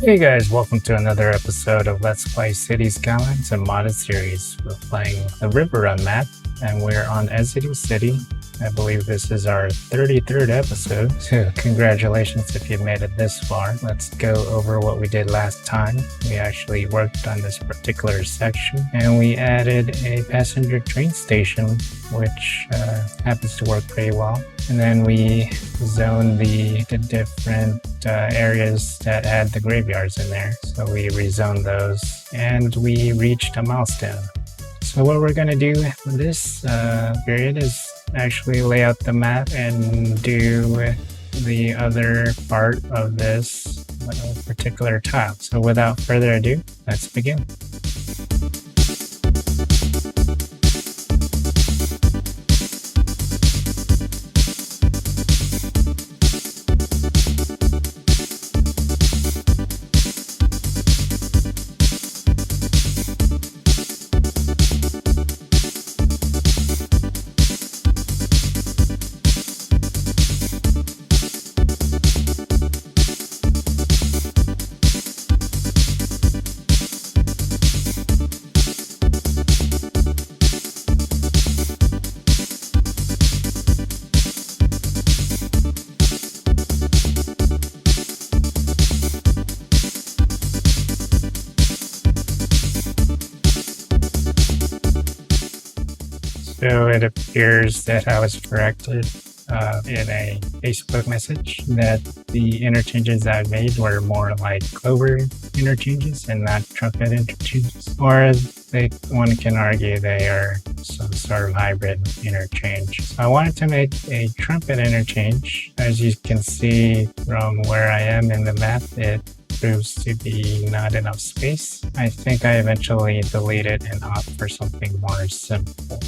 Hey guys, welcome to another episode of Let's Play City Skylines, a modded series. We're playing the River Run map, and we're on NEZO City. I believe this is our 33rd episode, so congratulations if you've made it this far. Let's go over what we did last time. We actually worked on this particular section, and we added a passenger train station, which happens to work pretty well. And then we zoned the different areas that had the graveyards in there. So we rezoned those, and we reached a milestone. So what we're going to do for this period is actually lay out the map and do the other part of this particular tile. So without further ado, let's begin. So it appears that I was corrected in a Facebook message that the interchanges I made were more like clover interchanges and not trumpet interchanges. Or one can argue they are some sort of hybrid interchange. So I wanted to make a trumpet interchange. As you can see from where I am in the map, it proves to be not enough space. I think I eventually deleted and opt for something more simple.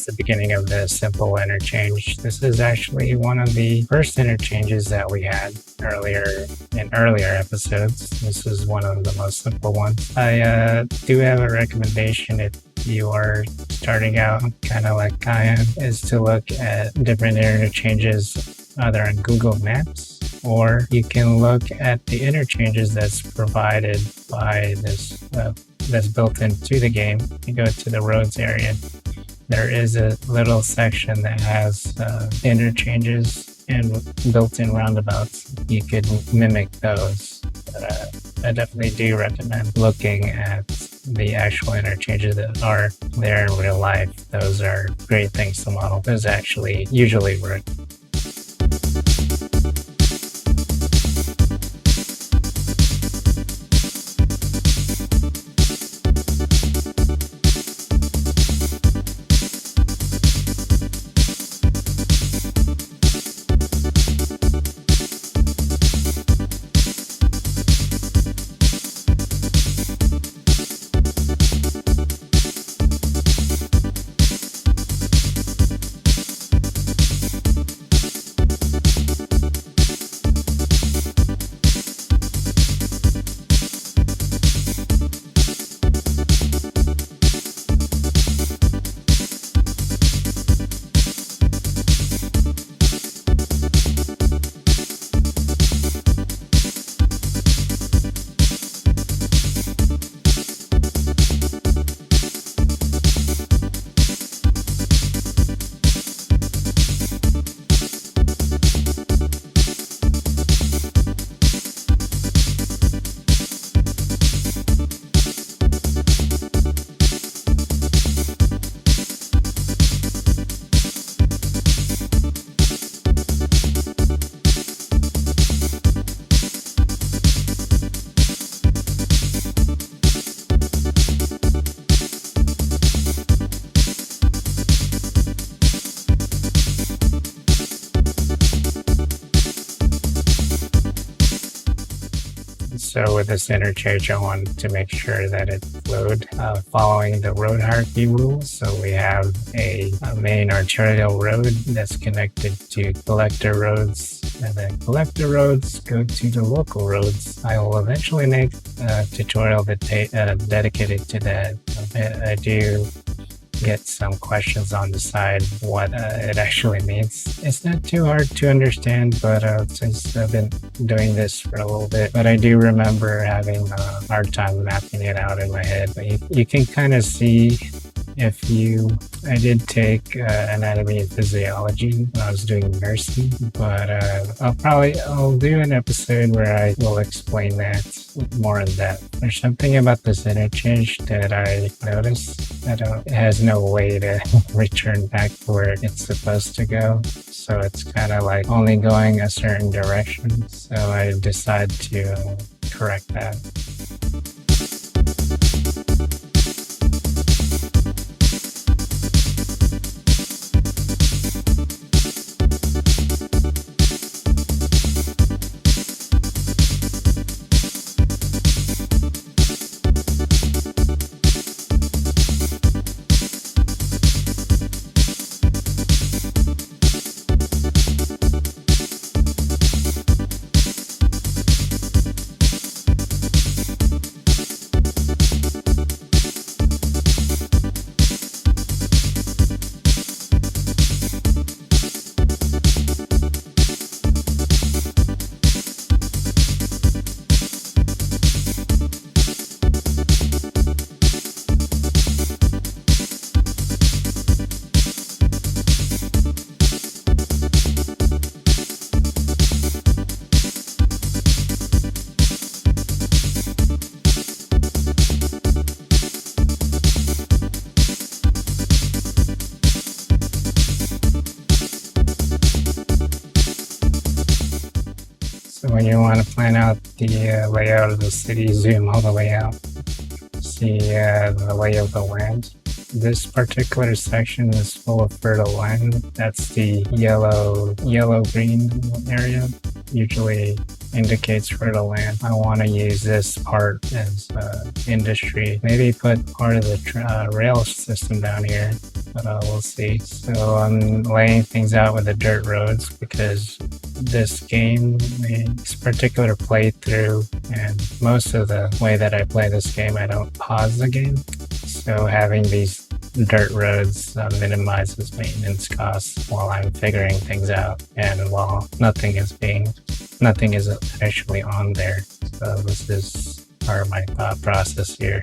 The beginning of the simple interchange. This is actually one of the first interchanges that we had in earlier episodes. This is one of the most simple ones. I do have a recommendation if you are starting out kind of like I am, is to look at different interchanges either on Google Maps, or you can look at the interchanges that's provided by this that's built into the game. You go to the roads area. There is a little section that has interchanges and built-in roundabouts. You could mimic those. I definitely do recommend looking at the actual interchanges that are there in real life. Those are great things to model. Those actually usually work. So with this interchange, I wanted to make sure that it flowed following the road hierarchy rules. So we have a main arterial road that's connected to collector roads, and then collector roads go to the local roads. I will eventually make a tutorial dedicated to that. I do get some questions on the side what it actually means. It's not too hard to understand, but since I've been doing this for a little bit, but I do remember having a hard time mapping it out in my head. But you can kind of see I did take anatomy and physiology when I was doing nursing, but I'll do an episode where I will explain that more in depth. There's something about this interchange that I noticed that it has no way to return back to where it's supposed to go. So it's kind of like only going a certain direction. So I decided to correct that. So when you want to plan out the layout of the city, zoom all the way out, see the lay of the land. This particular section is full of fertile land. That's the yellow-green area. Usually indicates fertile land. I want to use this part as industry. Maybe put part of the rail system down here, but we'll see. So I'm laying things out with the dirt roads because this game, this particular playthrough, and most of the way that I play this game, I don't pause the game. So having these dirt roads minimizes maintenance costs while I'm figuring things out and while nothing is actually on there. So this is part of my thought process here.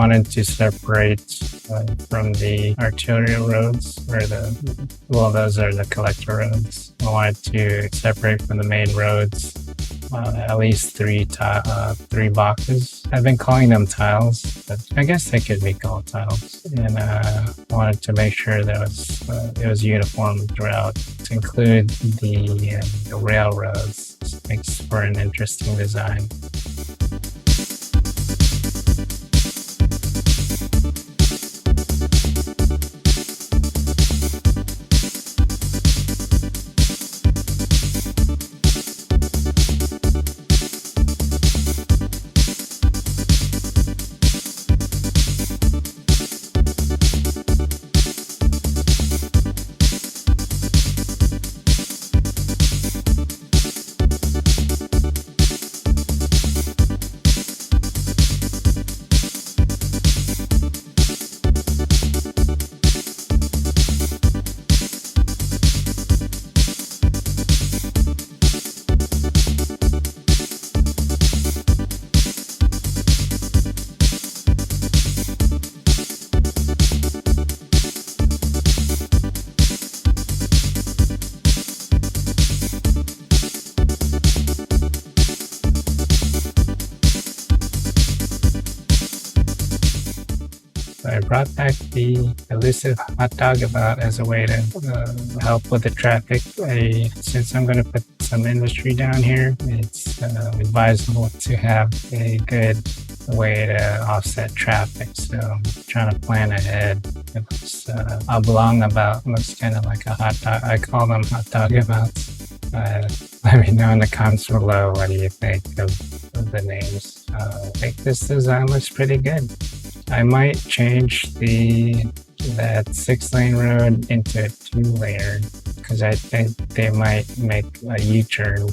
wanted to separate from the arterial roads, or those are the collector roads. I wanted to separate from the main roads at least three boxes. I've been calling them tiles, but I guess they could be called tiles. And I wanted to make sure that it was uniform throughout, to include the railroads. This makes for an interesting design. I brought back the elusive hot dog about as a way to help with the traffic. Since I'm going to put some industry down here, it's advisable to have a good way to offset traffic. So I'm trying to plan ahead. It's oblong about looks kind of like a hot dog. I call them hot dog abouts. Let me know in the comments below, what do you think of the names. I think this design looks pretty good. I might change that 6-lane road into a 2-lane, because I think they might make a U-turn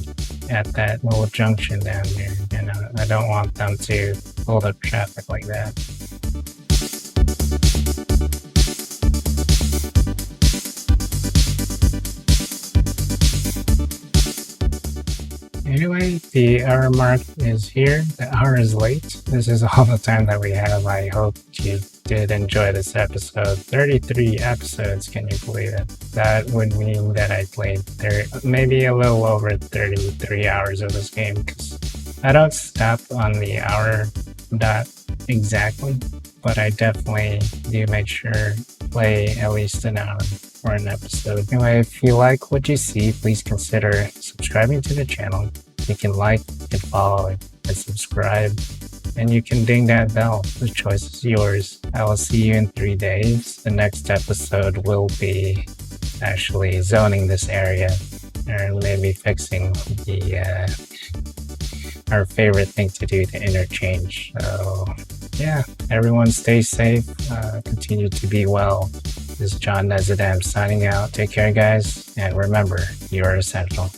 at that little junction down there, and I don't want them to hold up traffic like that. Anyway, the hour mark is here. The hour is late. This is all the time that we have. I hope you did enjoy this episode. 33 episodes, can you believe it? That would mean that I played maybe a little over 33 hours of this game, because I don't stop on the hour dot exactly, but I definitely do make sure play at least an hour for an episode. Anyway, if you like what you see, please consider subscribing to the channel. You can like, you can follow, and subscribe, and you can ding that bell. The choice is yours. I will see you in 3 days. The next episode will be actually zoning this area, or maybe fixing our favorite thing to do, the interchange. So yeah, everyone stay safe, continue to be well. This is John NEZO signing out. Take care, guys, and remember, you are essential.